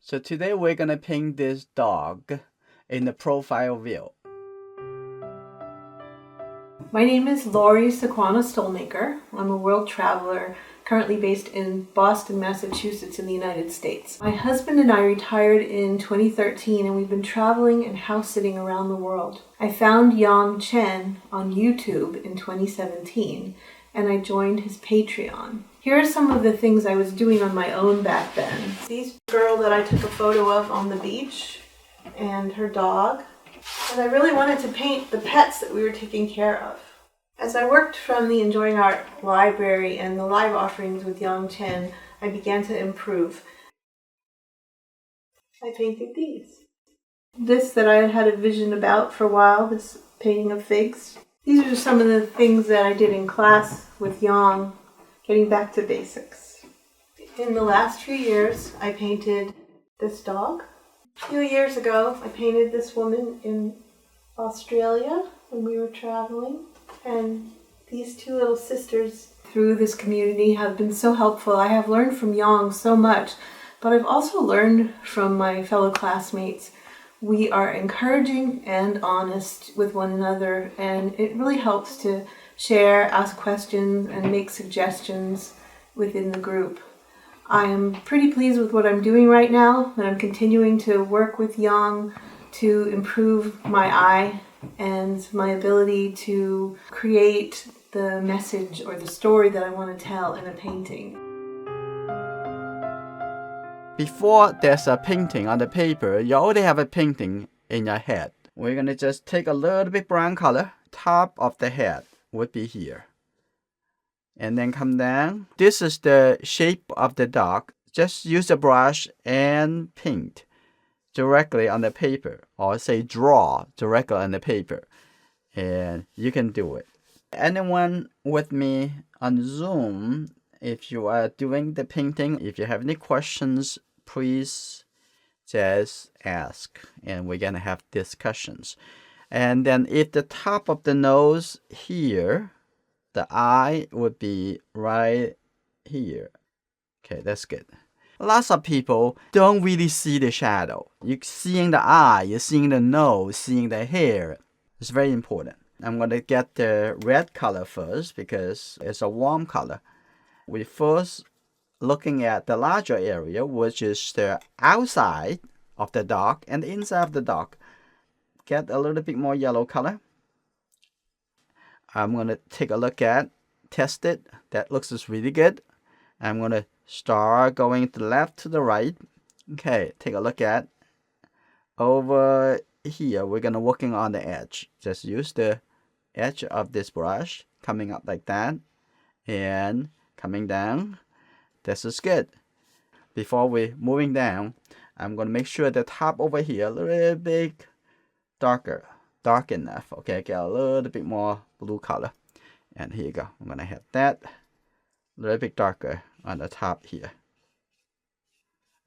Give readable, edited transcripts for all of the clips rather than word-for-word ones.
So today we're gonna paint this dog in the profile view. My name is Lori Sequana Stolmaker. I'm a world traveler currently based in Boston, Massachusetts in the United States. My husband and I retired in 2013 and we've been traveling and house sitting around the world. I found Yong Chen on YouTube in 2017 and I joined his Patreon. Here are some of the things I was doing on my own back then. This girl that I took a photo of on the beach and her dog. And I really wanted to paint the pets that we were taking care of. As I worked from the Enjoying Art library and the live offerings with Yong Chen, I began to improve. I painted these. This that I had had a vision about for a while, this painting of figs. These are some of the things that I did in class with Yong, getting back to basics. In the last few years, I painted this dog. A few years ago, I painted this woman in Australia when we were traveling. And these two little sisters through this community have been so helpful. I have learned from Yong so much, but I've also learned from my fellow classmates. We are encouraging and honest with one another, and it really helps to share, ask questions, and make suggestions within the group. I am pretty pleased with what I'm doing right now, and I'm continuing to work with Yong to improve my eye and my ability to create the message or the story that I want to tell in a painting. Before there's a painting on the paper, you already have a painting in your head. We're gonna just take a little bit brown color. Top of the head would be here. And then come down. This is the shape of the dog. Just use a brush and paint directly on the paper, or say draw directly on the paper, and you can do it. Anyone with me on Zoom, if you are doing the painting, if you have any questions, please just ask and we're gonna have discussions. And then if the top of the nose here, the eye would be right here. Okay, that's good. Lots of people don't really see the shadow. You're seeing the eye, you're seeing the nose, seeing the hair. It's very important. I'm going to get the red color first because it's a warm color. We first looking at the larger area, which is the outside of the dog and the inside of the dog. Get a little bit more yellow color. I'm going to take a look at, test it. That looks really good. I'm going to start going to the left to the right. Okay, take a look at over here. We're gonna working on the edge. Just use the edge of this brush coming up like that and coming down. This is good. Before we moving down, I'm gonna make sure the top over here a little bit dark enough. Okay, get a little bit more blue color. And here you go. I'm gonna have that a little bit darker on the top here.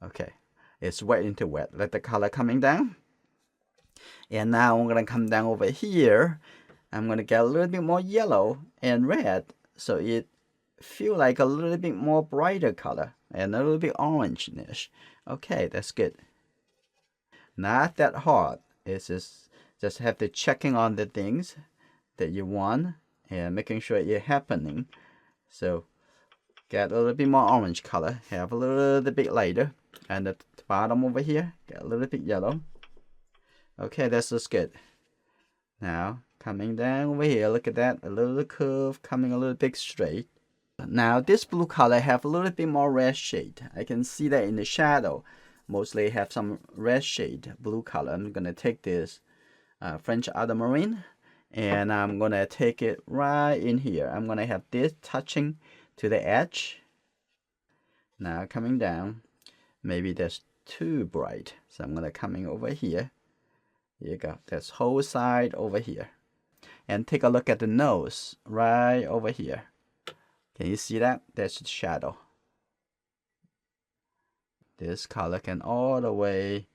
Okay, it's wet into wet. Let the color coming down. And now I'm gonna come down over here. I'm gonna get a little bit more yellow and red, so it feel like a little bit more brighter color and a little bit orange-ish. Okay, that's good. Not that hard. It's just have to checking on the things that you want and making sure it's happening. So get a little bit more orange color, have a little bit lighter, and the bottom over here, get a little bit yellow. Okay, that's just good. Now, coming down over here, look at that, a little curve coming a little bit straight. Now, this blue color have a little bit more red shade. I can see that in the shadow. Mostly have some red shade, blue color. I'm gonna take this French Ultramarine, and I'm gonna take it right in here. I'm gonna have this touching to the edge. Now coming down, maybe that's too bright, so I'm gonna coming over here. Here you go, this whole side over here, and take a look at the nose right over here. Can you see that? That's the shadow. This color can all the way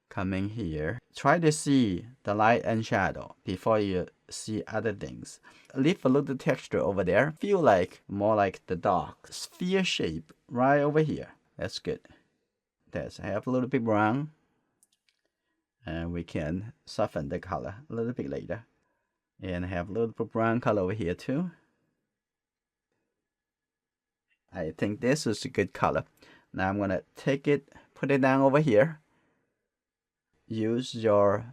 coming here. Try to see the light and shadow before you see other things. Leave a little texture over there. Feel like more like the dog. Sphere shape right over here. That's good. this. I have a little bit brown, and we can soften the color a little bit later. And I have a little bit brown color over here too. I think this is a good color. Now I'm gonna take it, put it down over here. Use your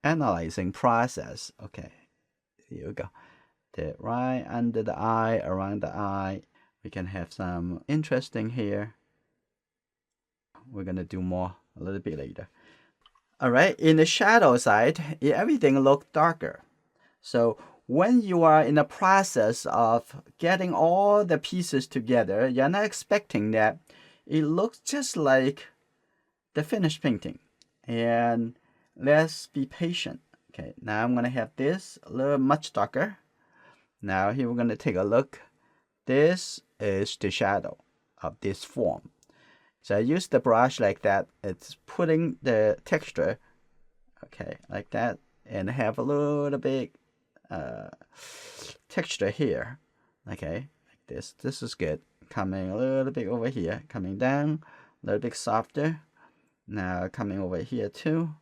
analyzing process. Okay, here we go. Right under the eye, around the eye. We can have some interesting here. We're gonna do more a little bit later. All right, in the shadow side, everything looks darker. So when you are in the process of getting all the pieces together, you're not expecting that it looks just like the finished painting. And let's be patient. Okay, now I'm gonna have this a little much darker. Now here we're gonna take a look. This is the shadow of this form. So I use the brush like that. It's putting the texture, okay, like that, and have a little bit texture here. Okay, like this. This is good. Coming a little bit over here, coming down, a little bit softer. Now coming over here too.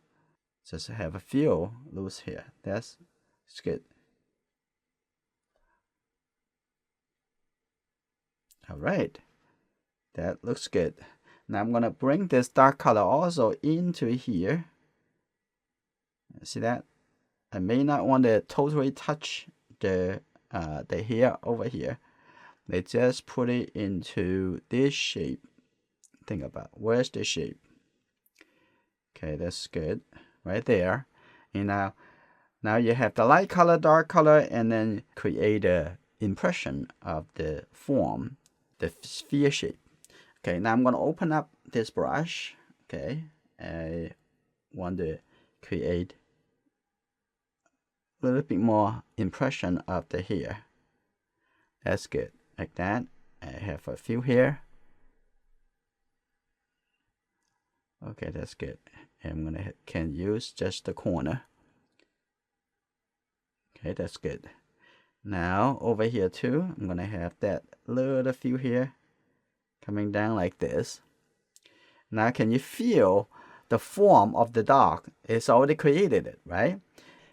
Just have a few loose here. That's good. All right, that looks good. Now I'm gonna bring this dark color also into here. See that? I may not want to totally touch the hair over here. They just put it into this shape. Think about where's the shape. Okay, that's good. Right there. And now you have the light color, dark color, and then create a impression of the form, the sphere shape. Okay, now I'm gonna open up this brush. Okay, I want to create a little bit more impression of the hair. That's good, like that. I have a few here. Okay, that's good. I'm can use just the corner. Okay, that's good. Now over here too, I'm gonna have that little few here coming down like this. Now can you feel the form of the dog? It's already created it, right?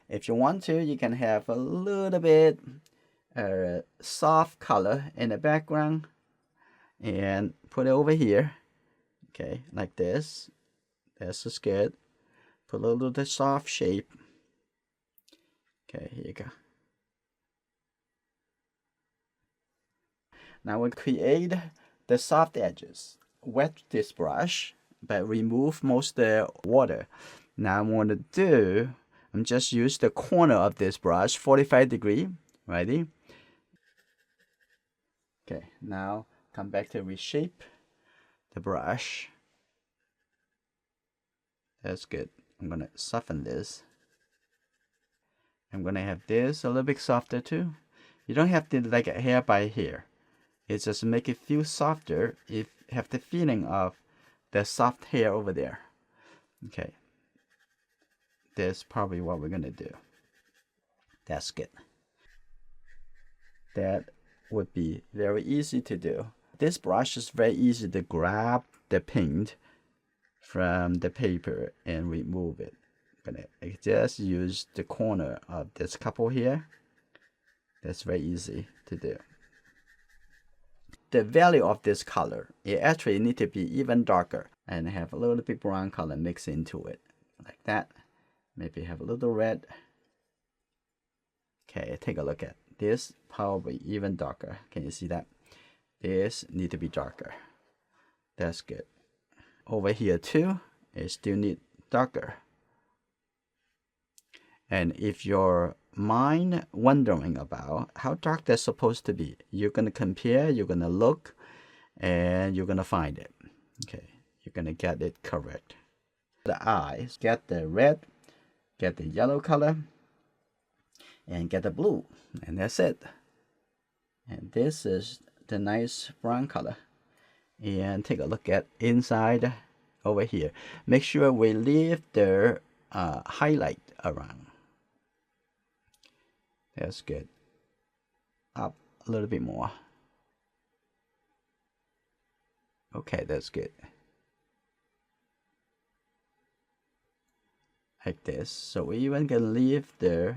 If you want to, you can have a little bit soft color in the background and put it over here. Okay, like this. This is good. Put a little bit soft shape. Okay, here you go. Now we'll create the soft edges. Wet this brush, but remove most of the water. Now I'm going to do, I'm just use the corner of this brush, 45 degree, ready? Okay, now come back to reshape the brush. That's good. I'm gonna soften this. I'm gonna have this a little bit softer too. You don't have to like a hair by hair. It's just make it feel softer if you have the feeling of the soft hair over there. Okay. That's probably what we're gonna do. That's good. That would be very easy to do. This brush is very easy to grab the paint from the paper and remove it. I just use the corner of this couple here. That's very easy to do. The value of this color, it actually need to be even darker and have a little bit brown color mixed into it, like that. Maybe have a little red. Okay, take a look at this, probably even darker. Can you see that? This need to be darker. That's good. Over here too, it still need darker. And if your mind wondering about how dark that's supposed to be, you're gonna compare, you're gonna look, and you're gonna find it. Okay, you're gonna get it correct. The eyes, get the red, get the yellow color, and get the blue, and that's it. And this is the nice brown color. And take a look at inside over here. Make sure we leave the highlight around. That's good. Up a little bit more. Okay, that's good. like this. So we even can leave the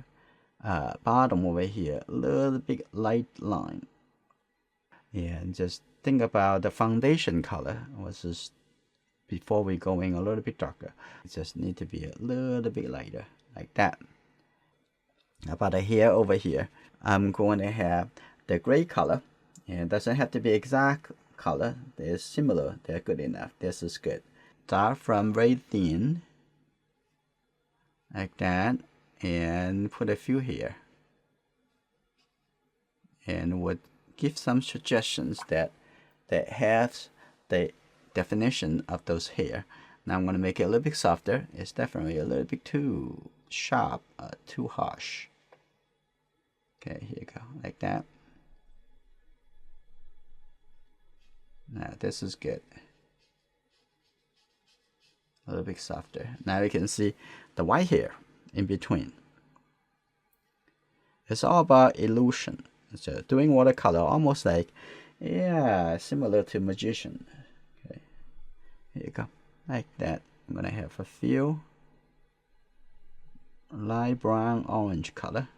bottom over here a little bit light line. And just think about the foundation color versus before we going a little bit darker. It just need to be a little bit lighter, like that. About the hair over here, I'm going to have the gray color, and it doesn't have to be exact color. They're similar, they're good enough. This is good. Start from very thin, like that, and put a few here. And would give some suggestions that has the definition of those hair. Now I'm going to make it a little bit softer. It's definitely a little bit too sharp, too harsh. Okay, here you go, like that. Now this is good. A little bit softer. Now you can see the white hair in between. It's all about illusion. So doing watercolor almost like, yeah, similar to magician. Okay, here you go, like that. I'm gonna have a few light brown orange color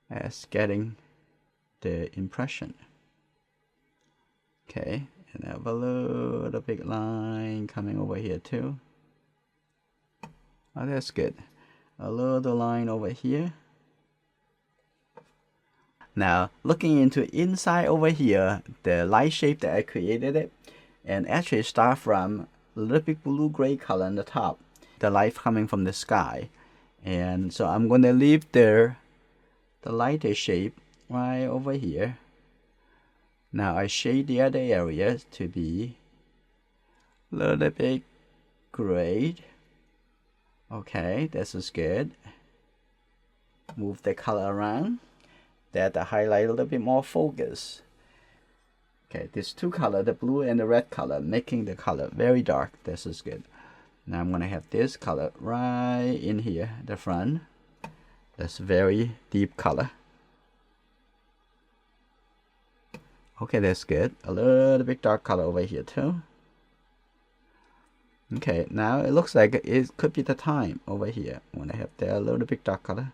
as getting the impression. Okay, and I have a little big line coming over here too. Oh, that's good. A little line over here. Now looking into inside over here, the light shape that I created it, and actually start from a little bit blue gray color on the top, the light coming from the sky. And so I'm going to leave the lighter shape right over here. Now I shade the other areas to be a little bit gray. Okay, this is good. Move the color around. That the highlight a little bit more focus. Okay, these two color, the blue and the red color, making the color very dark. This is good. Now I'm gonna have this color right in here, the front. That's very deep color. Okay, that's good. A little bit dark color over here too. Okay, now it looks like it could be the time over here. I'm gonna have that a little bit dark color.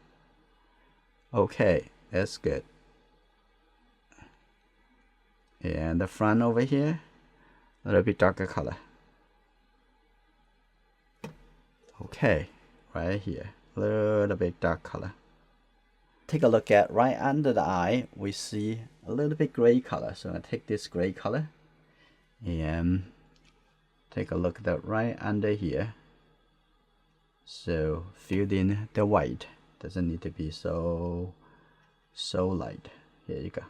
Okay, that's good. And the front over here, a little bit darker color. Okay, right here, a little bit dark color. Take a look at right under the eye, we see a little bit gray color. So I'm gonna take this gray color and take a look at that right under here. So fill in the white. Doesn't need to be so light. Here you go.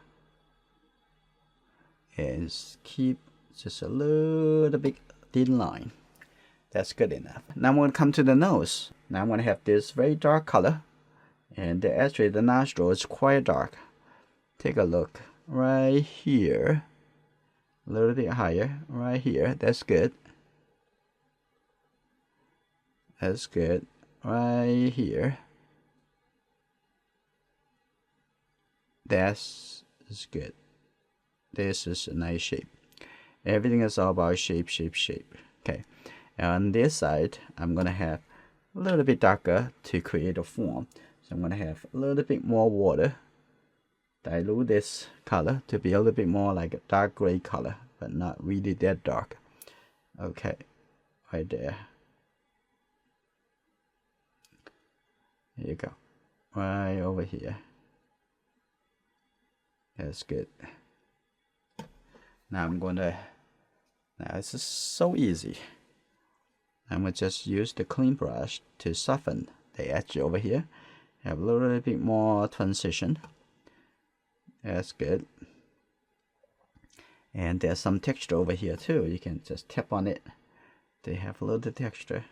And keep just a little bit thin line. That's good enough. Now I'm going to come to the nose. Now I'm going to have this very dark color, and actually the nostril is quite dark. Take a look right here, a little bit higher right here. That's good. That's good. Right here. That's good. This is a nice shape. Everything is all about shape. Okay. And on this side, I'm gonna have a little bit darker to create a form. So I'm gonna have a little bit more water. Dilute this color to be a little bit more like a dark gray color, but not really that dark. Okay, right there. Here you go. Right over here. That's good. Now this is so easy. I'm gonna just use the clean brush to soften the edge over here. Have a little bit more transition. That's good. And there's some texture over here too. You can just tap on it. They have a little texture.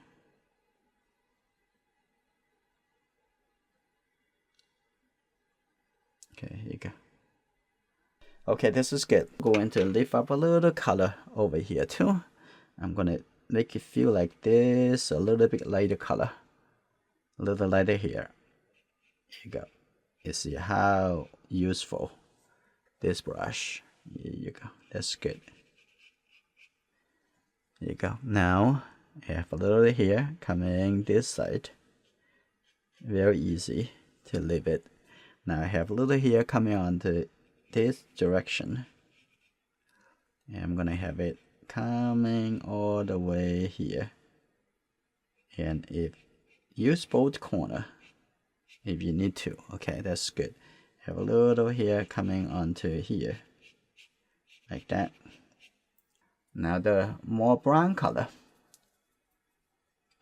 Okay, here you go. Okay, this is good. I'm going to lift up a little color over here too. I'm gonna make it feel like this, a little bit lighter color. A little lighter here. Here you go. You see how useful this brush. Here you go. That's good. Here you go. Now I have a little here coming this side. Very easy to leave it. Now I have a little here coming onto this direction. And I'm gonna have it coming all the way here. And if use both corner if you need to. Okay, that's good. Have a little here coming onto here. Like that. Now the more brown color.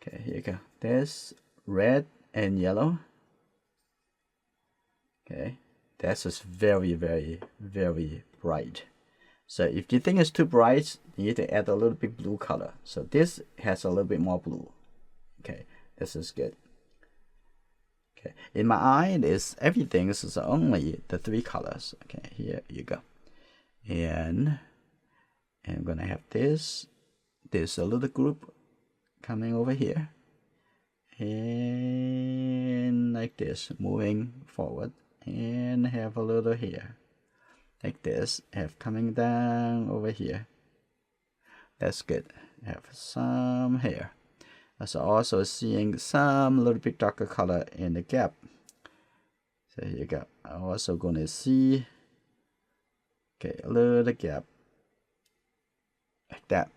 Okay, here you go. There's red and yellow. Okay, that's just very, very, very bright. So if you think it's too bright, you need to add a little bit blue color. So this has a little bit more blue. Okay, this is good. Okay, in my eye, everything is only the 3 colors. Okay, here you go. And I'm gonna have this a little group coming over here. And like this, moving forward. And have a little here. Like this, have coming down over here. That's good. Have some here. So also seeing some little bit darker color in the gap. So here you go. I'm also gonna see, okay, a little gap like that.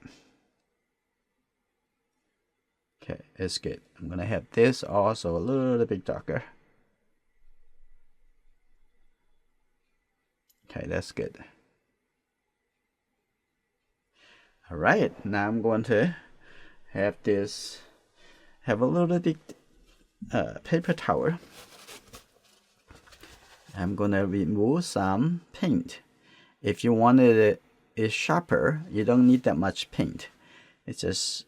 Okay, it's good. I'm gonna have this also a little bit darker. Okay, that's good. All right, now I'm going to have a little bit paper towel. I'm gonna remove some paint. If you wanted it sharper, you don't need that much paint. It's just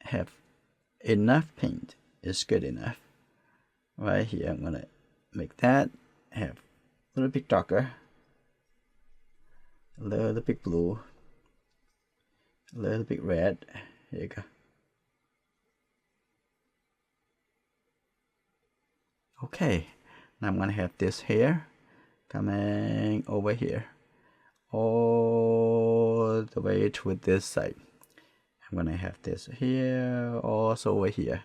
have enough paint. It's good enough. Right here, I'm gonna make that have a little bit darker, a little bit blue, a little bit red. Here you go. Okay, now I'm gonna have this here coming over here all the way to this side. I'm gonna have this here also over here,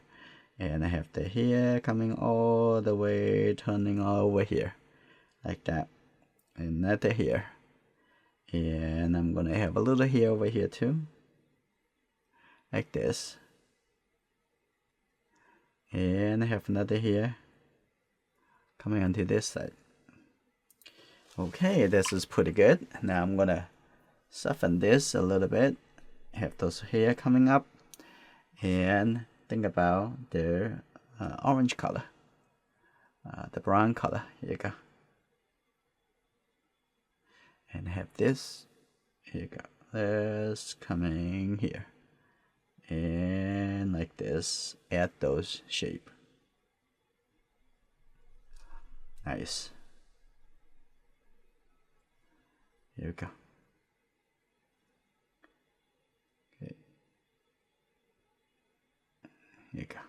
and I have the here coming all the way turning over here like that, and another here, and I'm gonna have a little here over here too, like this, and I have another here coming onto this side. Okay, this is pretty good. Now I'm gonna soften this a little bit, have those hair coming up, and think about the orange color, the brown color. Here you go. And have this, here you go, this coming here, and like this, add those shape. Nice. Here we go. Okay. Here you go.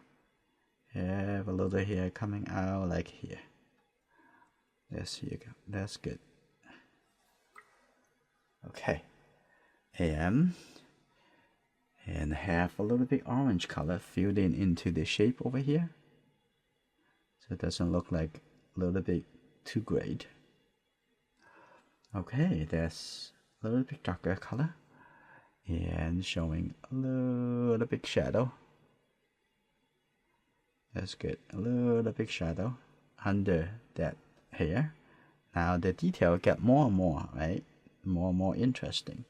Have a little hair coming out like here. Yes, here you go. That's good. Okay. And have a little bit orange color filled into the shape over here. So it doesn't look like a little bit too great. Okay, that's a little bit darker color. And showing a little bit shadow. That's good. A little bit shadow under that hair. Now the detail get more and more, right? More and more interesting.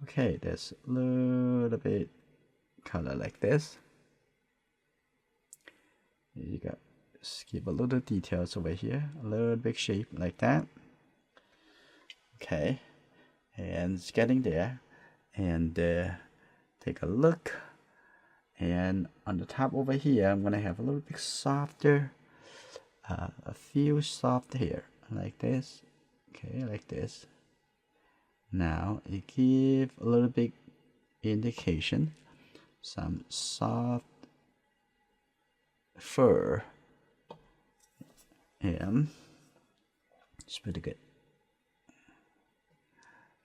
Okay, there's a little bit color like this. Here you go. Just give a little details over here. A little bit shape like that. Okay, and it's getting there. And take a look. And on the top over here, I'm gonna have a little bit softer, a few soft hair like this. Okay, like this. Now it give a little bit indication, some soft fur, and it's pretty good.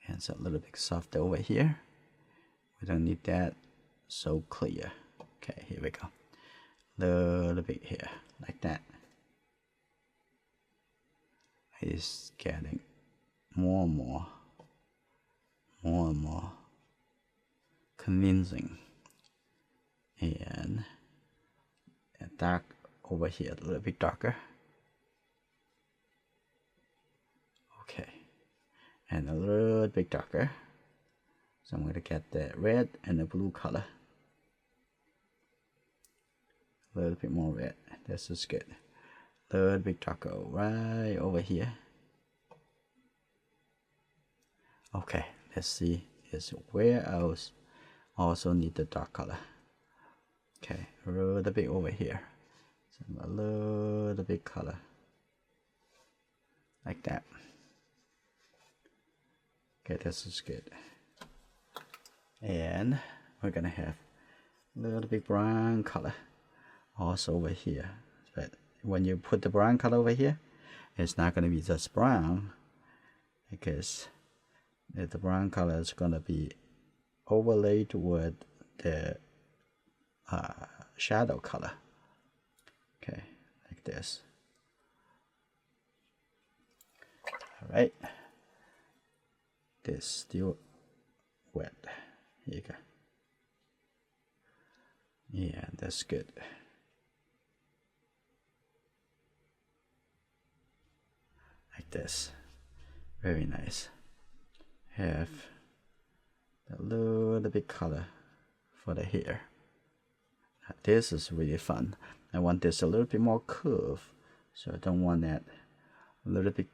And it's a little bit soft over here, We don't need that so clear. Okay, here we go. Little bit here, like that. It's getting more and more convincing. And dark over here, a little bit darker. Okay, and a little bit darker. So I'm going to get the red and the blue color. A little bit more red. This is good. A little bit darker right over here. Okay, let's see is where else also need the dark color. Okay, a little bit over here. So a little bit color. Like that. Okay, this is good. And we're gonna have a little bit brown color also over here. But when you put the brown color over here, it's not gonna be just brown, because the brown color is gonna be overlaid with the shadow color. Okay, like this. All right. This still wet. Here you go. Yeah, that's good. Like this. Very nice. Have a little bit color for the hair. This is really fun. I want this a little bit more curve, so I don't want that a little bit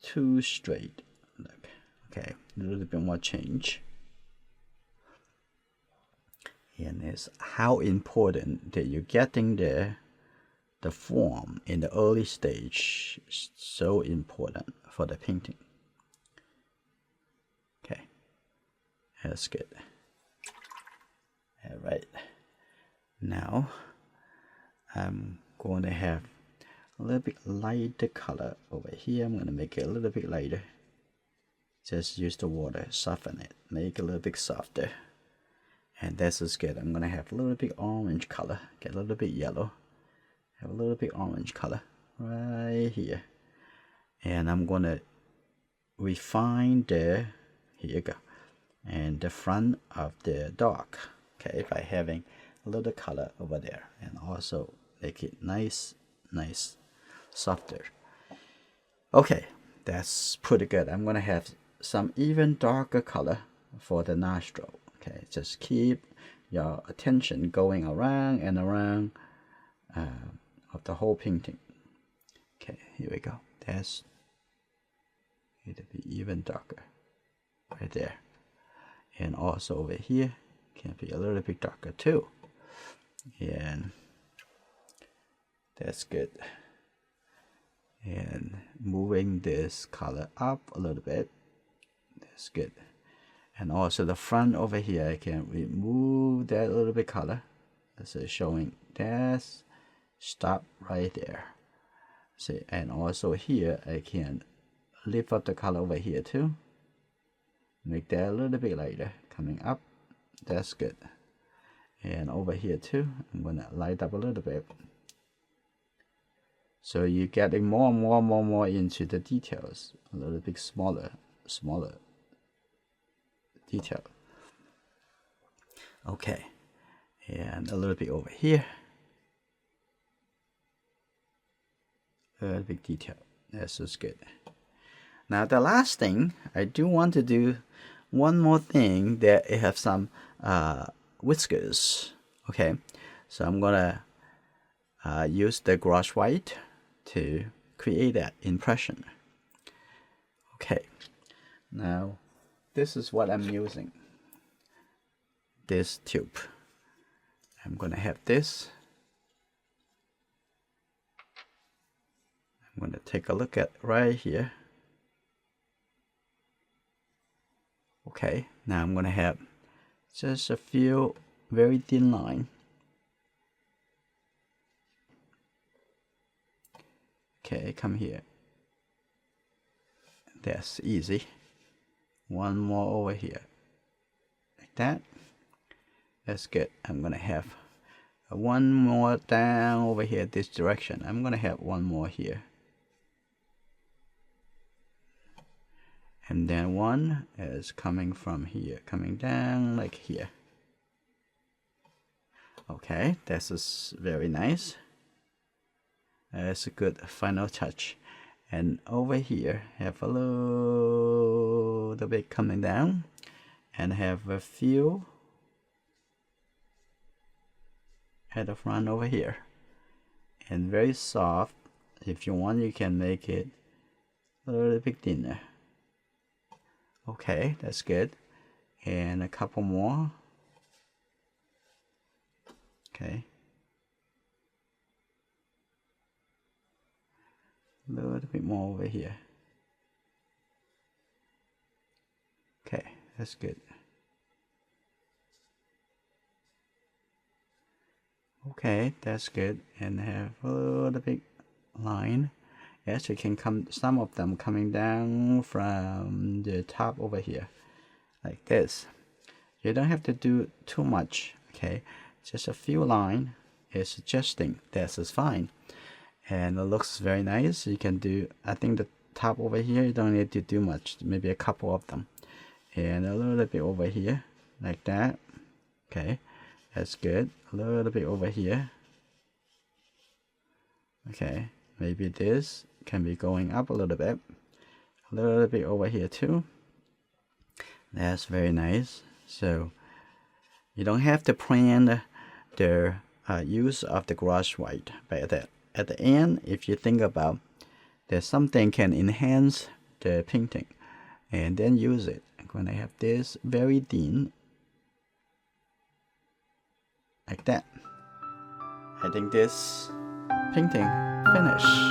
too straight. Look, okay, a little bit more change. And it's how important that you're getting the form in the early stage is so important for the painting. Okay, that's good. All right, now I'm going to have a little bit lighter color over here. I'm going to make it a little bit lighter. Just use the water, soften it, make it a little bit softer. And this is good. I'm going to have a little bit orange color, get a little bit yellow, have a little bit orange color right here. And I'm going to refine here you go, and the front of the dog, okay, by having a little color over there, and also make it nice, softer. Okay, that's pretty good. I'm going to have some even darker color for the nostril. Okay, just keep your attention going around and around of the whole painting. Okay, here we go. That's it'll be even darker right there, and also over here can be a little bit darker too. And that's good. And moving this color up a little bit. That's good. And also the front over here, I can remove that little bit color. This is showing that's stop right there. See, and also here I can lift up the color over here too. Make that a little bit lighter coming up. That's good. And over here too, I'm gonna light up a little bit. So you're getting more and more into the details. A little bit smaller detail. Okay, and a little bit over here. A little bit detail. That's just good. Now the last thing, I do want to do one more thing that it have some whiskers. Okay, so I'm gonna use the gouache white to create that impression. Okay, now this is what I'm using. This tube. I'm gonna have this. I'm gonna take a look at right here. Okay, now I'm gonna have just a few very thin line. Okay, come here. That's easy. One more over here, like that. That's good. I'm gonna have one more down over here this direction. I'm gonna have one more here. And then one is coming from here, coming down like here. Okay, this is very nice. That's a good final touch. And over here, have a little bit coming down, and have a few at the front over here. And very soft. If you want, you can make it a little bit thinner. Okay, that's good. And a couple more. Okay. A little bit more over here. Okay, that's good. Okay, that's good. And have a little bit line. Yes, you can come, some of them coming down from the top over here, like this. You don't have to do too much, okay? Just a few lines is suggesting. This is fine. And it looks very nice. You can do, I think the top over here, you don't need to do much, maybe a couple of them. And a little bit over here, like that. Okay, that's good. A little bit over here. Okay, maybe this can be going up a little bit. A little bit over here too. That's very nice. So you don't have to plan the use of the gouache white, but at the end, if you think about that something can enhance the painting, and then use it. I'm going to have this very thin, like that. I think this painting finished.